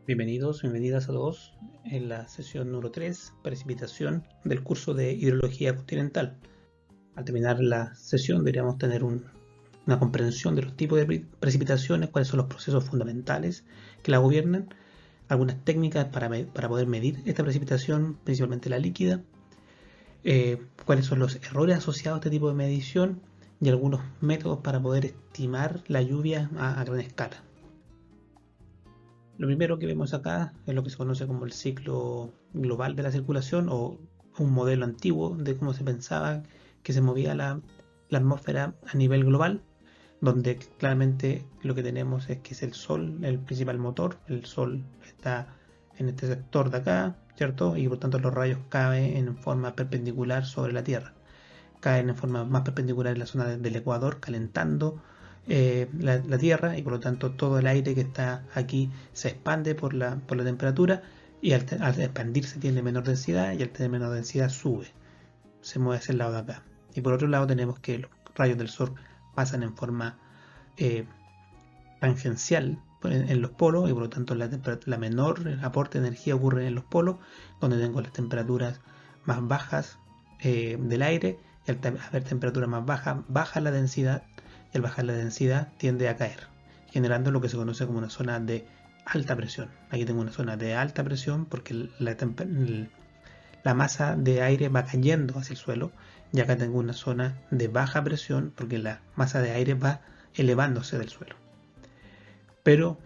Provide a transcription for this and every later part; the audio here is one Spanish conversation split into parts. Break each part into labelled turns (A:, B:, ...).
A: Bienvenidos, bienvenidas a todos en la sesión número 3, precipitación del curso de hidrología continental. Al terminar la sesión deberíamos tener una comprensión de los tipos de precipitaciones, cuáles son los procesos fundamentales que la gobiernan, algunas técnicas para poder medir esta precipitación, principalmente la líquida, cuáles son los errores asociados a este tipo de medición y algunos métodos para poder estimar la lluvia a gran escala. Lo primero que vemos acá es lo que se conoce como el ciclo global de la circulación, o un modelo antiguo de cómo se pensaba que se movía la atmósfera a nivel global, donde claramente lo que tenemos es que es el Sol el principal motor. El Sol está en este sector de acá, ¿cierto? Y por tanto los rayos caen en forma perpendicular sobre la Tierra. Caen en forma más perpendicular en la zona del Ecuador, calentando la Tierra, y por lo tanto todo el aire que está aquí se expande por la temperatura, y al expandirse tiene menor densidad, y al tener menor densidad se mueve hacia el lado de acá. Y por otro lado tenemos que los rayos del sol pasan en forma tangencial en los polos, y por lo tanto la menor aporte de energía ocurre en los polos, donde tengo las temperaturas más bajas del aire, y al haber temperatura más baja, baja la densidad, y al bajar la densidad tiende a caer, generando lo que se conoce como una zona de alta presión. Aquí tengo una zona de alta presión porque la masa de aire va cayendo hacia el suelo, y acá tengo una zona de baja presión porque la masa de aire va elevándose del suelo. Pero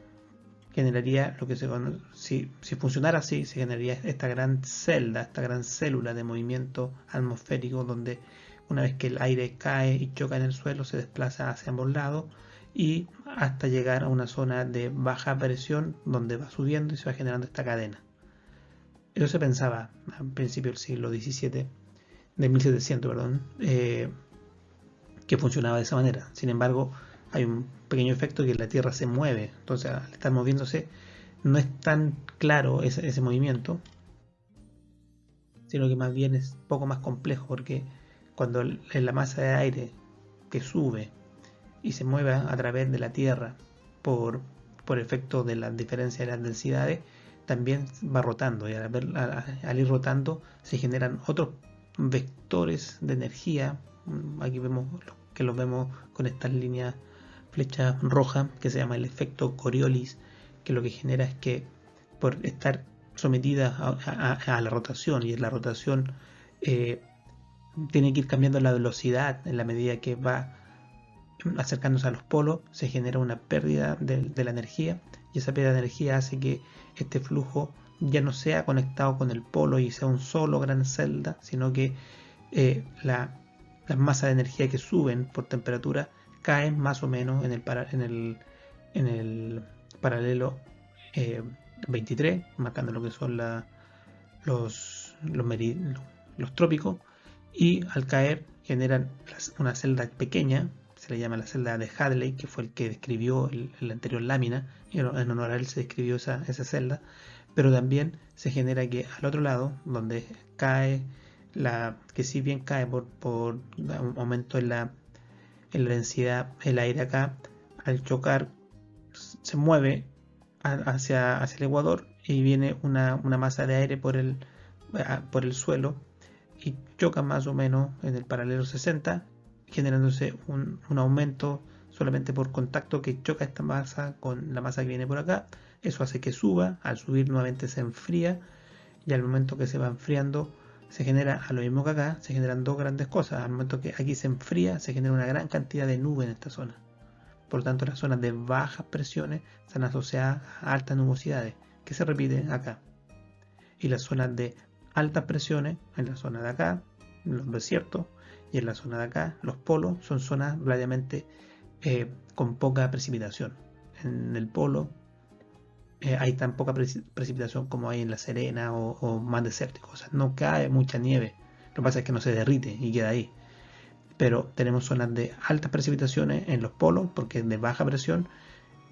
A: generaría lo que se conoce, si funcionara así, se generaría esta gran celda, esta gran célula de movimiento atmosférico, donde una vez que el aire cae y choca en el suelo, se desplaza hacia ambos lados y hasta llegar a una zona de baja presión, donde va subiendo y se va generando esta cadena. Eso se pensaba a principios del siglo XVII, de 1700, perdón, que funcionaba de esa manera. Sin embargo, hay un pequeño efecto, que la Tierra se mueve, entonces al estar moviéndose no es tan claro ese movimiento, sino que más bien es un poco más complejo, porque cuando la masa de aire que sube y se mueve a través de la Tierra por efecto de la diferencia de las densidades, también va rotando, y al ir rotando se generan otros vectores de energía. Aquí vemos que los vemos con estas líneas, flecha roja, que se llama el efecto Coriolis, que lo que genera es que por estar sometida a la rotación, y en la rotación tiene que ir cambiando la velocidad en la medida que va acercándose a los polos, se genera una pérdida de la energía, y esa pérdida de energía hace que este flujo ya no sea conectado con el polo y sea un solo gran celda, sino que las masas de energía que suben por temperatura caen más o menos en el paralelo 23, marcando lo que son los trópicos, y al caer generan una celda pequeña, se le llama la celda de Hadley, que fue el que describió la anterior lámina, y en honor a él se describió esa celda. Pero también se genera que al otro lado, donde cae, que si bien cae por un aumento en la densidad, el aire acá, al chocar, se mueve hacia el Ecuador, y viene una masa de aire por el suelo, y choca más o menos en el paralelo 60, generándose un aumento solamente por contacto, que choca esta masa con la masa que viene por acá. Eso hace que suba, al subir nuevamente se enfría, y al momento que se va enfriando se genera, a lo mismo que acá, se generan dos grandes cosas. Al momento que aquí se enfría, se genera una gran cantidad de nube en esta zona. Por lo tanto, las zonas de bajas presiones están asociadas a altas nubosidades, que se repite acá. Y las zonas de altas presiones, en la zona de acá, en los desiertos, y en la zona de acá, los polos, son zonas relativamente con poca precipitación. En el polo hay tan poca precipitación como hay en La Serena o más desértico. O sea, no cae mucha nieve. Lo que pasa es que no se derrite y queda ahí. Pero tenemos zonas de altas precipitaciones en los polos, porque es de baja presión,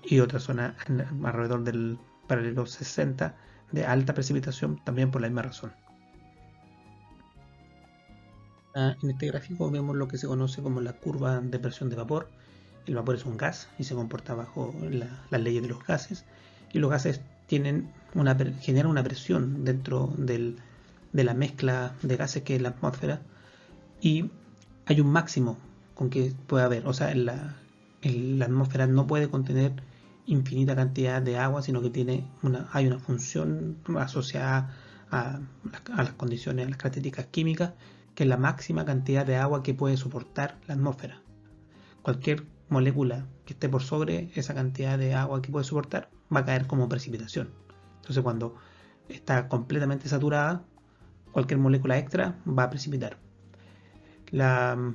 A: y otras zonas alrededor del paralelo 60 de alta precipitación, también por la misma razón. En este gráfico vemos lo que se conoce como la curva de presión de vapor. El vapor es un gas y se comporta bajo las leyes de los gases, y los gases generan una presión dentro de la mezcla de gases que es la atmósfera, y hay un máximo con que puede haber. O sea, la atmósfera no puede contener infinita cantidad de agua, sino que hay una función asociada a las condiciones, a las características químicas, que es la máxima cantidad de agua que puede soportar la atmósfera. Cualquier molécula que esté por sobre esa cantidad de agua que puede soportar va a caer como precipitación. Entonces, cuando está completamente saturada, cualquier molécula extra va a precipitar. Lo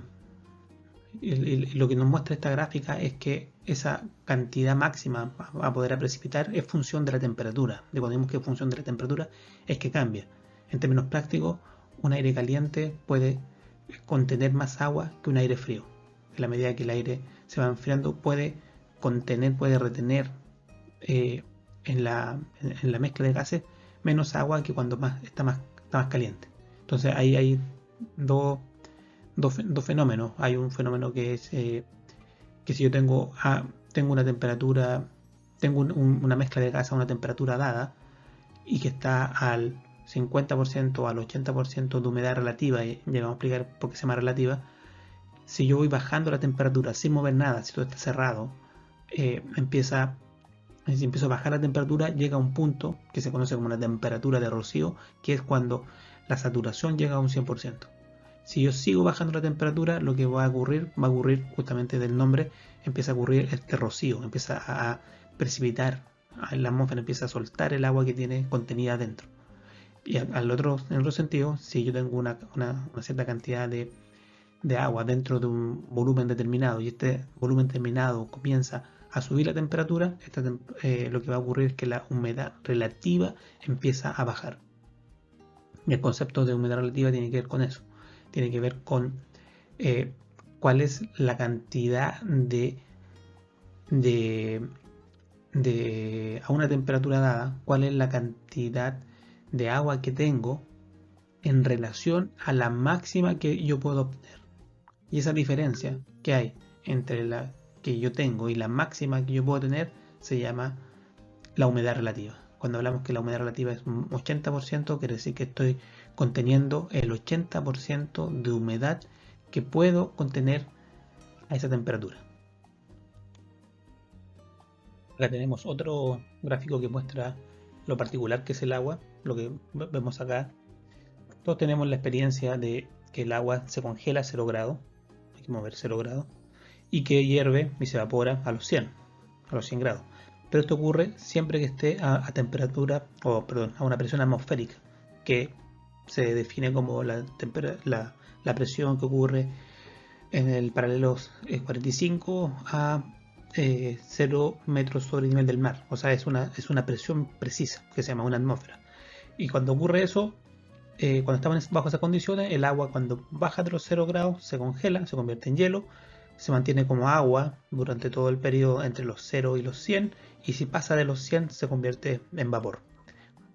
A: que nos muestra esta gráfica es que esa cantidad máxima a poder precipitar es función de la temperatura. De cuando vimos que es función de la temperatura, es que cambia. En términos prácticos, un aire caliente puede contener más agua que un aire frío. En la medida que el aire se va enfriando, puede retener en la mezcla de gases menos agua que cuando está más caliente. Entonces ahí hay dos fenómenos. Hay un fenómeno que es que si yo tengo una temperatura, tengo una mezcla de gas a una temperatura dada y que está al 50% o al 80% de humedad relativa, y ya vamos a explicar por qué se llama relativa. Si yo voy bajando la temperatura sin mover nada, si todo está cerrado, si empiezo a bajar la temperatura, llega a un punto que se conoce como una temperatura de rocío, que es cuando la saturación llega a un 100%. Si yo sigo bajando la temperatura, lo que va a ocurrir justamente del nombre, empieza a ocurrir este rocío, empieza a precipitar, la atmósfera empieza a soltar el agua que tiene contenida adentro. Y en el otro sentido, si yo tengo una cierta cantidad de agua dentro de un volumen determinado y este volumen determinado comienza a subir la temperatura, lo que va a ocurrir es que la humedad relativa empieza a bajar. Y el concepto de humedad relativa tiene que ver con eso. Tiene que ver con cuál es la cantidad a una temperatura dada, cuál es la cantidad de agua que tengo en relación a la máxima que yo puedo obtener. Y esa diferencia que hay entre la que yo tengo y la máxima que yo puedo tener se llama la humedad relativa. Cuando hablamos que la humedad relativa es un 80%, quiere decir que estoy conteniendo el 80% de humedad que puedo contener a esa temperatura. Acá tenemos otro gráfico que muestra lo particular que es el agua, lo que vemos acá. Todos tenemos la experiencia de que el agua se congela a 0 grados, hay que mover 0 grados, y que hierve y se evapora a los 100 grados. Pero esto ocurre siempre que esté a temperatura, a una presión atmosférica, que se define como la presión que ocurre en el paralelo 45 a 0 metros sobre el nivel del mar. O sea, es una presión precisa que se llama una atmósfera. Y cuando ocurre eso, cuando estamos bajo esas condiciones, el agua cuando baja de los 0 grados se congela, se convierte en hielo, se mantiene como agua durante todo el periodo entre los 0 y los 100, y si pasa de los 100 se convierte en vapor.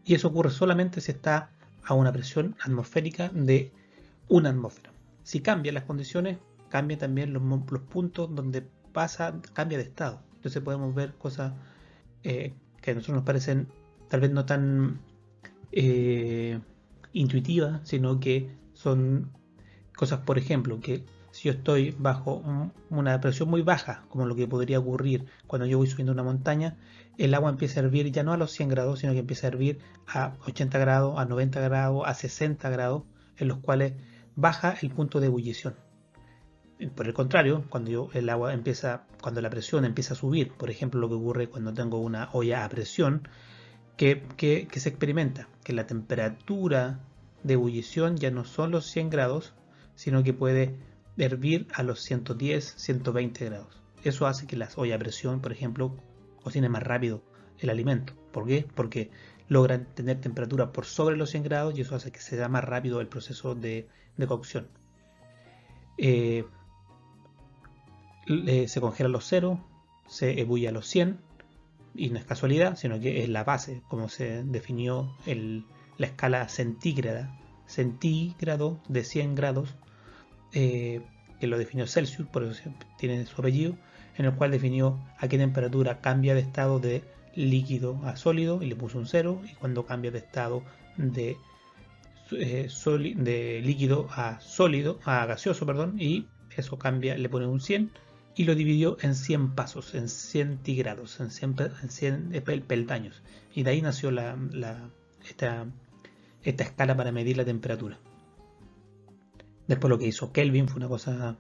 A: Y eso ocurre solamente si está a una presión atmosférica de una atmósfera. Si cambian las condiciones, cambian también los puntos donde cambia de estado. Entonces podemos ver cosas que a nosotros nos parecen tal vez no tan intuitivas, sino que son cosas, por ejemplo, que si yo estoy bajo una presión muy baja, como lo que podría ocurrir cuando yo voy subiendo una montaña, el agua empieza a hervir ya no a los 100 grados, sino que empieza a hervir a 80 grados, a 90 grados, a 60 grados, en los cuales baja el punto de ebullición. Por el contrario, cuando la presión empieza a subir, por ejemplo lo que ocurre cuando tengo una olla a presión, que se experimenta, que la temperatura de ebullición ya no son los 100 grados, sino que puede hervir a los 110, 120 grados. Eso hace que las ollas a presión, por ejemplo, cocinen más rápido el alimento. ¿Por qué? Porque logran tener temperatura por sobre los 100 grados y eso hace que sea más rápido el proceso de cocción. Se congela a los 0, se ebulle a los 100, y no es casualidad, sino que es la base, como se definió la escala centígrado de 100 grados, que lo definió Celsius, por eso tiene su apellido, en el cual definió a qué temperatura cambia de estado de líquido a sólido y le puse un 0, y cuando cambia de estado de líquido a sólido, a gaseoso, perdón, y eso cambia, le pone un 100 y lo dividió en 100 pasos, en 100 grados, en 100 peldaños. Y de ahí nació esta escala para medir la temperatura. Después lo que hizo Kelvin fue una cosa,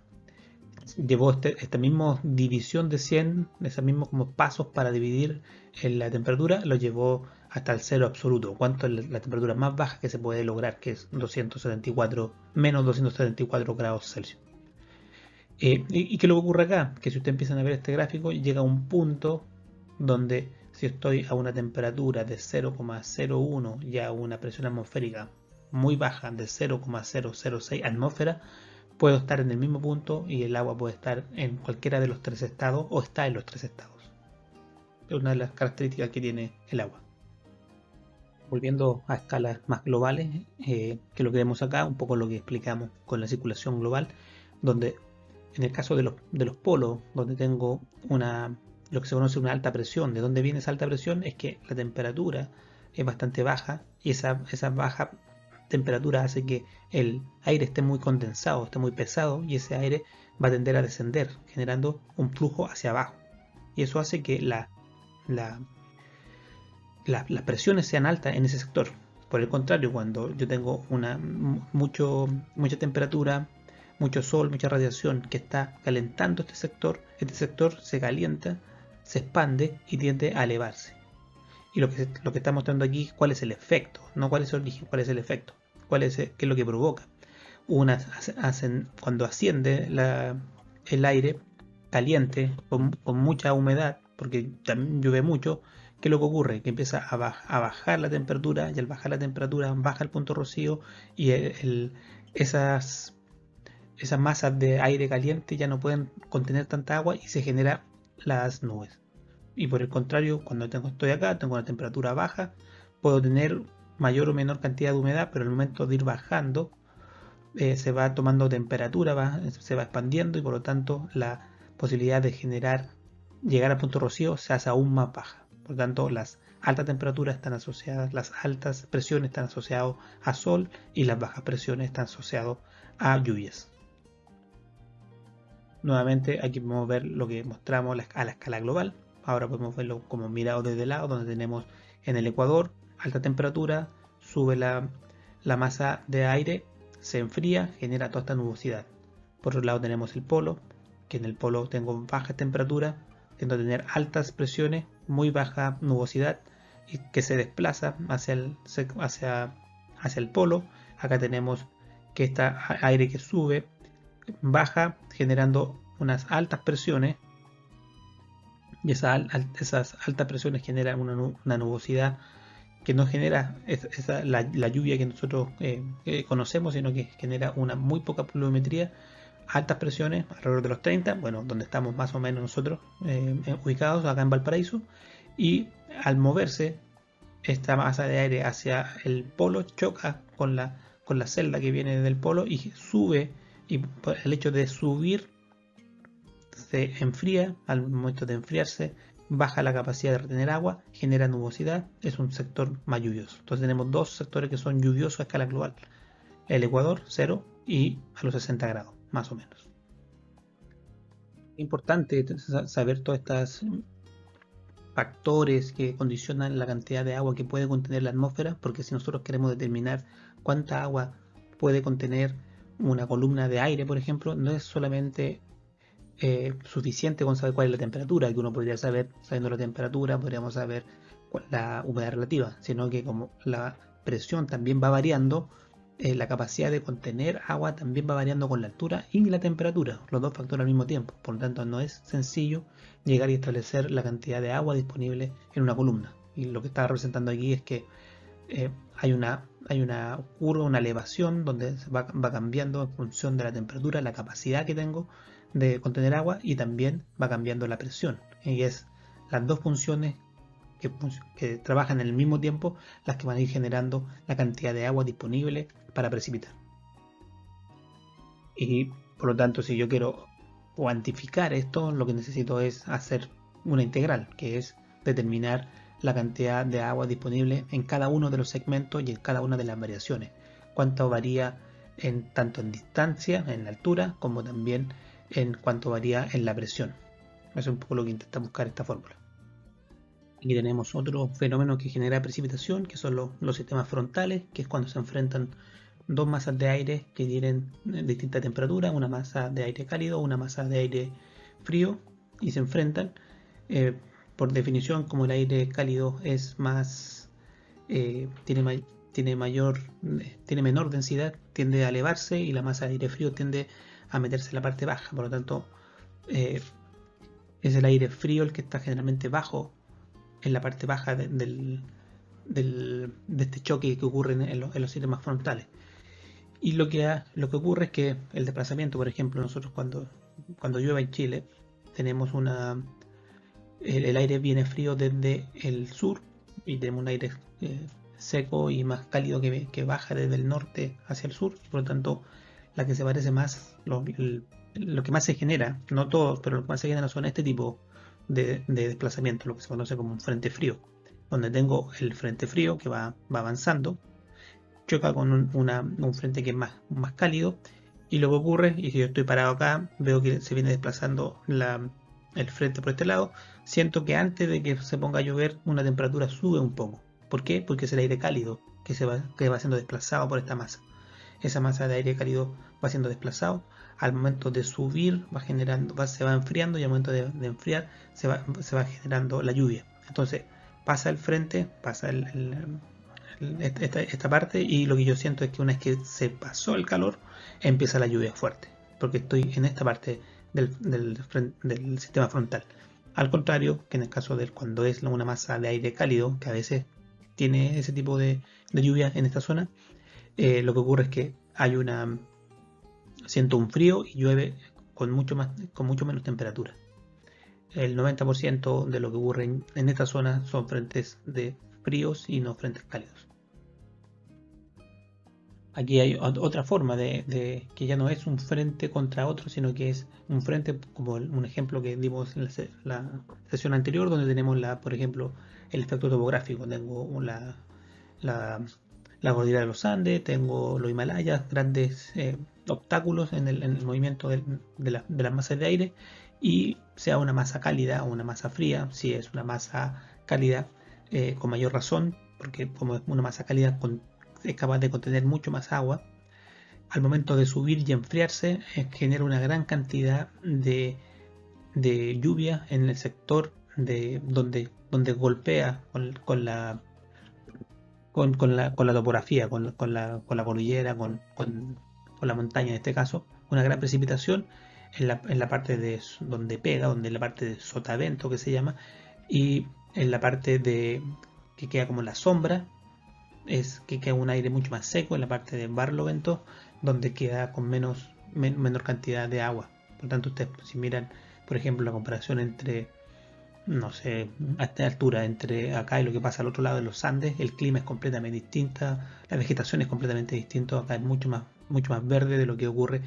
A: llevó esta misma división de 100, esos mismos como pasos para dividir la temperatura, lo llevó hasta el cero absoluto. ¿Cuánto es la temperatura más baja que se puede lograr? Que es menos 274 grados Celsius. ¿Y qué es lo que ocurre acá? Que si ustedes empiezan a ver este gráfico, llega a un punto donde si estoy a una temperatura de 0,01 y a una presión atmosférica muy baja de 0,006 atmósferas, puedo estar en el mismo punto y el agua puede estar en cualquiera de los tres estados o está en los tres estados. Es una de las características que tiene el agua. Volviendo a escalas más globales, que lo que vemos acá, un poco lo que explicamos con la circulación global, donde en el caso de los polos, donde tengo lo que se conoce una alta presión. ¿De dónde viene esa alta presión? Es que la temperatura es bastante baja y esa baja temperatura hace que el aire esté muy condensado, esté muy pesado, y ese aire va a tender a descender, generando un flujo hacia abajo. Y eso hace que las presiones sean altas en ese sector. Por el contrario, cuando yo tengo mucha temperatura, mucho sol, mucha radiación que está calentando este sector se calienta, se expande y tiende a elevarse. Y lo que está mostrando aquí, ¿cuál es el efecto? No cuál es el origen, cuál es el efecto, qué es lo que provoca. Cuando asciende el aire caliente con mucha humedad, porque también llueve mucho, ¿qué es lo que ocurre? Que empieza a bajar la temperatura, y al bajar la temperatura baja el punto rocío, y esas masas de aire caliente ya no pueden contener tanta agua y se generan las nubes. Y por el contrario, cuando estoy acá, tengo una temperatura baja, puedo tener mayor o menor cantidad de humedad, pero al momento de ir bajando, se va tomando temperatura, se va expandiendo, y por lo tanto la posibilidad de llegar al punto rocío se hace aún más baja. Por lo tanto, las altas temperaturas están asociadas, las altas presiones están asociadas a sol, y las bajas presiones están asociadas a lluvias. Nuevamente aquí podemos ver lo que mostramos a la escala global. Ahora podemos verlo como mirado desde el lado, donde tenemos en el Ecuador alta temperatura, sube la masa de aire, se enfría, genera toda esta nubosidad. Por otro lado tenemos el polo, que en el polo tengo baja temperatura, tiendo a tener altas presiones, muy baja nubosidad, y que se desplaza hacia el polo. Acá tenemos que está aire que sube, baja, generando unas altas presiones, y esas altas presiones generan una nubosidad que no genera la lluvia que nosotros conocemos, sino que genera una muy poca pluviometría, altas presiones alrededor de los 30, bueno, donde estamos más o menos nosotros ubicados acá en Valparaíso, y al moverse esta masa de aire hacia el polo choca con la celda que viene del polo y sube, y por el hecho de subir se enfría. Al momento de enfriarse baja la capacidad de retener agua, genera nubosidad, es un sector más lluvioso. Entonces tenemos dos sectores que son lluviosos a escala global: el Ecuador 0 y a los 60 grados más o menos. Es importante saber todos estos factores que condicionan la cantidad de agua que puede contener la atmósfera, porque si nosotros queremos determinar cuánta agua puede contener una columna de aire, por ejemplo, no es solamente suficiente con saber cuál es la temperatura, que uno podría saber, sabiendo la temperatura, podríamos saber la humedad relativa, sino que como la presión también va variando, la capacidad de contener agua también va variando con la altura y la temperatura, los dos factores al mismo tiempo. Por lo tanto, no es sencillo llegar y establecer la cantidad de agua disponible en una columna. Y lo que está representando aquí es que hay una curva, una elevación donde va cambiando en función de la temperatura, la capacidad que tengo de contener agua, y también va cambiando la presión. Y es las dos funciones que trabajan en el mismo tiempo las que van a ir generando la cantidad de agua disponible para precipitar. Y por lo tanto, si yo quiero cuantificar esto, lo que necesito es hacer una integral, que es determinar la cantidad de agua disponible en cada uno de los segmentos y en cada una de las variaciones. Cuánto varía tanto en distancia, en la altura, como también en cuánto varía en la presión. Eso es un poco lo que intenta buscar esta fórmula. Aquí tenemos otro fenómeno que genera precipitación, que son los sistemas frontales, que es cuando se enfrentan dos masas de aire que tienen distinta temperatura, una masa de aire cálido, una masa de aire frío, y se enfrentan. Por definición, como el aire cálido es más tiene menor densidad, tiende a elevarse, y la masa de aire frío tiende a meterse en la parte baja. Por lo tanto, es el aire frío el que está generalmente bajo, en la parte baja de este choque que ocurre en los sistemas frontales. Y lo que ocurre es que el desplazamiento, por ejemplo, nosotros cuando llueve en Chile, tenemos el aire viene frío desde el sur, y tenemos un aire seco y más cálido que baja desde el norte hacia el sur. Por lo tanto, la que se parece más, lo que más se genera, no todos, pero lo que más se genera son este tipo de desplazamiento, lo que se conoce como un frente frío, donde tengo el frente frío que va avanzando, choca con un frente que es más cálido, y lo que ocurre, y si yo estoy parado acá, veo que se viene desplazando el frente por este lado, siento que antes de que se ponga a llover, una temperatura sube un poco. ¿Por qué? Porque es el aire cálido que va siendo desplazado por esta masa. Esa masa de aire cálido va siendo desplazado. Al momento de subir se va enfriando, y al momento de enfriar se va generando la lluvia. Entonces pasa el frente, pasa esta parte, y lo que yo siento es que una vez que se pasó el calor, empieza la lluvia fuerte, porque estoy en esta parte del sistema frontal. Al contrario que en el caso de cuando es una masa de aire cálido, que a veces tiene ese tipo de lluvia en esta zona, lo que ocurre es que siento un frío y llueve con mucho menos temperatura. El 90% de lo que ocurre en esta zona son frentes de fríos y no frentes cálidos. Aquí hay otra forma de que ya no es un frente contra otro, sino que es un frente, como un ejemplo que dimos en la sesión anterior, donde tenemos por ejemplo, el efecto topográfico. Tengo la cordillera de los Andes, tengo los Himalayas, grandes obstáculos en el movimiento de las masas de aire, y sea una masa cálida o una masa fría. Si es una masa cálida, con mayor razón, porque como es una masa cálida es capaz de contener mucho más agua, al momento de subir y enfriarse, genera una gran cantidad de lluvia en el sector donde golpea con la topografía, con la cordillera, con la montaña en este caso, una gran precipitación en la parte donde pega, donde la parte de sotavento que se llama, y en la parte que queda como la sombra, es que queda un aire mucho más seco en la parte de barlovento, donde queda con menor cantidad de agua. Por tanto, ustedes, si miran, por ejemplo, la comparación entre, no sé, a esta altura, entre acá y lo que pasa al otro lado de los Andes, el clima es completamente distinta, la vegetación es completamente distinta. Acá es mucho más verde de lo que ocurre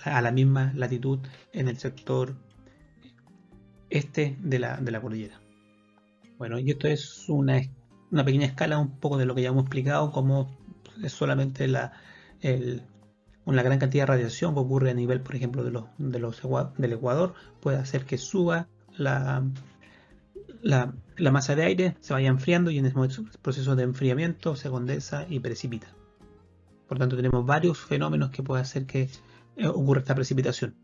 A: a la misma latitud en el sector este de la cordillera. Bueno, y esto es una pequeña escala un poco de lo que ya hemos explicado, cómo es solamente una gran cantidad de radiación que ocurre a nivel, por ejemplo, del Ecuador, puede hacer que suba la masa de aire, se vaya enfriando, y en ese proceso de enfriamiento se condensa y precipita. Por tanto, tenemos varios fenómenos que pueden hacer que ocurra esta precipitación.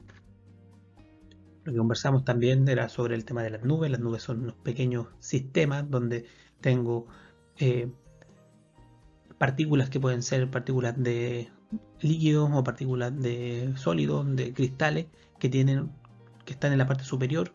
A: Lo que conversamos también era sobre el tema de las nubes. Las nubes son unos pequeños sistemas donde tengo partículas que pueden ser partículas de líquidos o partículas de sólidos, de cristales, que están en la parte superior,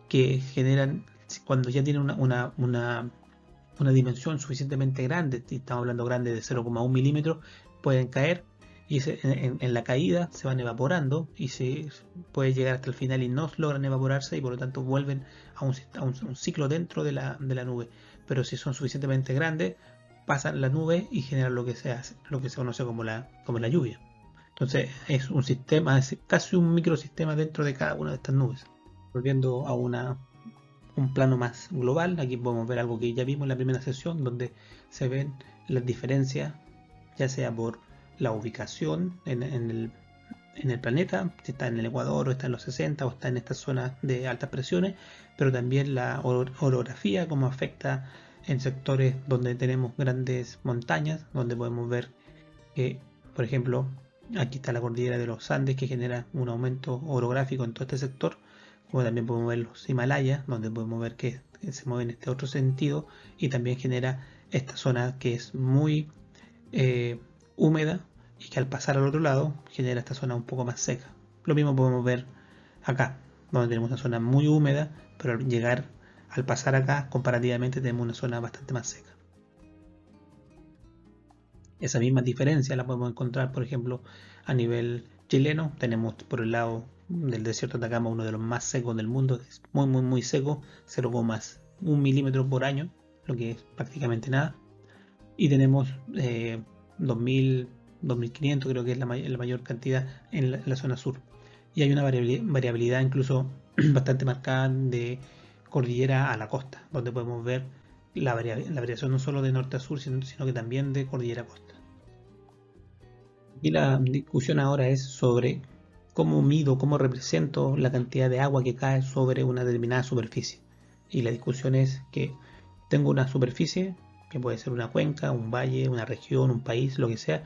A: que generan, cuando ya tienen una dimensión suficientemente grande, si estamos hablando grande de 0,1 milímetros, pueden caer, y en la caída se van evaporando, y se puede llegar hasta el final y no logran evaporarse, y por lo tanto vuelven a un ciclo dentro de la nube. Pero si son suficientemente grandes, pasan la nube y generan lo que se conoce como la lluvia. Entonces es un sistema, es casi un microsistema dentro de cada una de estas nubes. Volviendo a una un plano más global. Aquí podemos ver algo que ya vimos en la primera sesión, donde se ven las diferencias, ya sea por la ubicación en el planeta, si está en el Ecuador o está en los 60 o está en estas zonas de altas presiones, pero también la orografía, cómo afecta en sectores donde tenemos grandes montañas, donde podemos ver que, por ejemplo, aquí está la cordillera de los Andes, que genera un aumento orográfico en todo este sector, como también podemos ver los Himalayas, donde podemos ver que se mueve en este otro sentido, y también genera esta zona que es muy húmeda, y que al pasar al otro lado genera esta zona un poco más seca. Lo mismo podemos ver acá, donde tenemos una zona muy húmeda, pero al pasar acá, comparativamente tenemos una zona bastante más seca. Esa misma diferencia la podemos encontrar, por ejemplo, a nivel chileno. Tenemos por el lado del desierto de Atacama uno de los más secos del mundo, es muy seco, 0,1 milímetro por año, lo que es prácticamente nada. Y tenemos 2000, 2500, creo que es la mayor cantidad en la zona sur. Y hay una variabilidad incluso bastante marcada de cordillera a la costa, donde podemos ver la variación no solo de norte a sur, sino que también de cordillera a costa. Y la discusión ahora es sobre cómo mido, cómo represento la cantidad de agua que cae sobre una determinada superficie. Y la discusión es que tengo una superficie, que puede ser una cuenca, un valle, una región, un país, lo que sea.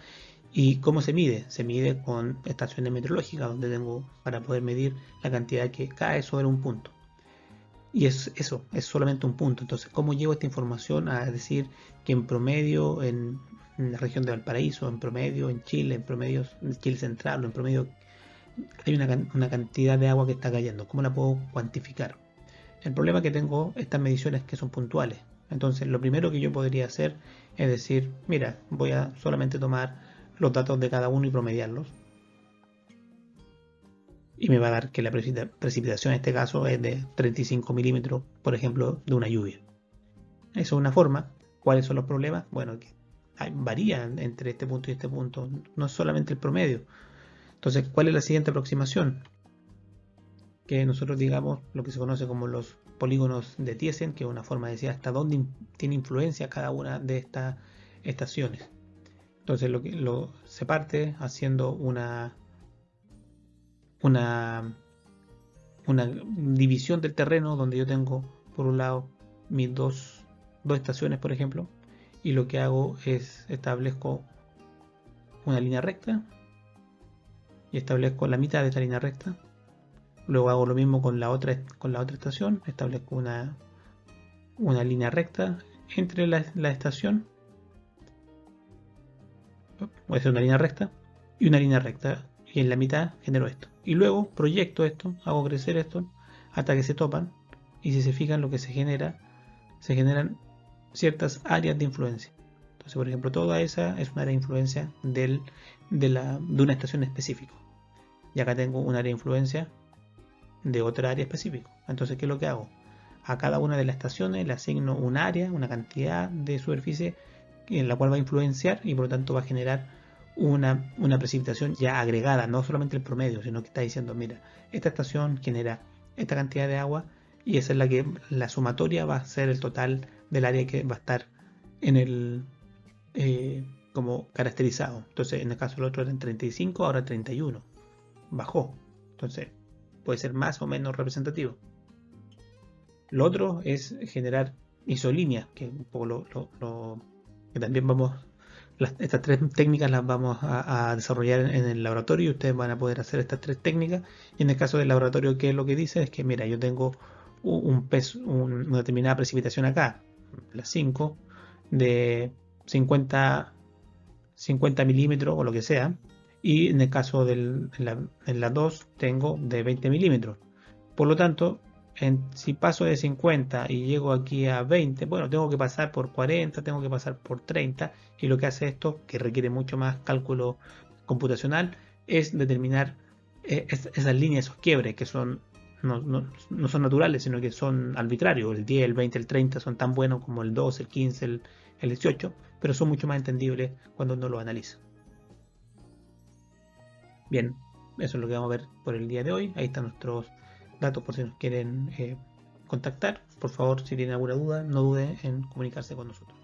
A: ¿Y cómo se mide? Se mide con estaciones meteorológicas, donde tengo para poder medir la cantidad que cae sobre un punto. Y eso, es solamente un punto. Entonces, ¿cómo llevo esta información a decir que en promedio en la región de Valparaíso, en promedio en Chile, en promedio en Chile central, o en promedio hay una cantidad de agua que está cayendo? ¿Cómo la puedo cuantificar? El problema es que tengo estas mediciones que son puntuales. Entonces, lo primero que yo podría hacer es decir, mira, voy a solamente tomar los datos de cada uno y promediarlos. Y me va a dar que la precipitación en este caso es de 35 milímetros, por ejemplo, de una lluvia. Eso es una forma. ¿Cuáles son los problemas? Bueno, que varían entre este punto y este punto. No es solamente el promedio. Entonces, ¿cuál es la siguiente aproximación? Que nosotros digamos lo que se conoce como los polígonos de Thiessen, que es una forma de decir hasta dónde tiene influencia cada una de estas estaciones. Entonces se parte haciendo una división del terreno, donde yo tengo por un lado mis dos estaciones, por ejemplo, y lo que hago es establezco una línea recta y establezco la mitad de esta línea recta. Luego hago lo mismo con la otra estación, establezco una línea recta entre la estación, voy a hacer una línea recta y una línea recta, y en la mitad genero esto. Y luego proyecto esto, hago crecer esto hasta que se topan, y si se fijan lo que se generan ciertas áreas de influencia. Entonces, por ejemplo, toda esa es un área de influencia de una estación específica. Y acá tengo un área de influencia de otra área específica. Entonces, ¿qué es lo que hago? A cada una de las estaciones le asigno un área, una cantidad de superficie en la cual va a influenciar, y por lo tanto va a generar una precipitación ya agregada, no solamente el promedio, sino que está diciendo, mira, esta estación genera esta cantidad de agua, y esa es la sumatoria va a ser el total del área que va a estar en el como caracterizado. Entonces, en el caso del otro eran 35, ahora 31, bajó. Entonces, puede ser más o menos representativo. Lo otro es generar isolíneas, que un poco que también estas tres técnicas las vamos a desarrollar en el laboratorio, y ustedes van a poder hacer estas tres técnicas. Y en el caso del laboratorio, ¿qué es lo que dice? Es que mira, yo tengo una determinada precipitación acá, las 5, de 50 milímetros o lo que sea, y en el caso en las 2 tengo de 20 milímetros. Por lo tanto, si paso de 50 y llego aquí a 20, bueno, tengo que pasar por 40, tengo que pasar por 30, y lo que hace esto, que requiere mucho más cálculo computacional, es determinar esas líneas, esos quiebres que no son naturales, sino que son arbitrarios. El 10, el 20, el 30 son tan buenos como el 12, el 15, el 18, pero son mucho más entendibles cuando uno lo analiza. Bien, eso es lo que vamos a ver por el día de hoy. Ahí están nuestros datos por si nos quieren contactar, por favor, si tienen alguna duda, no dude en comunicarse con nosotros.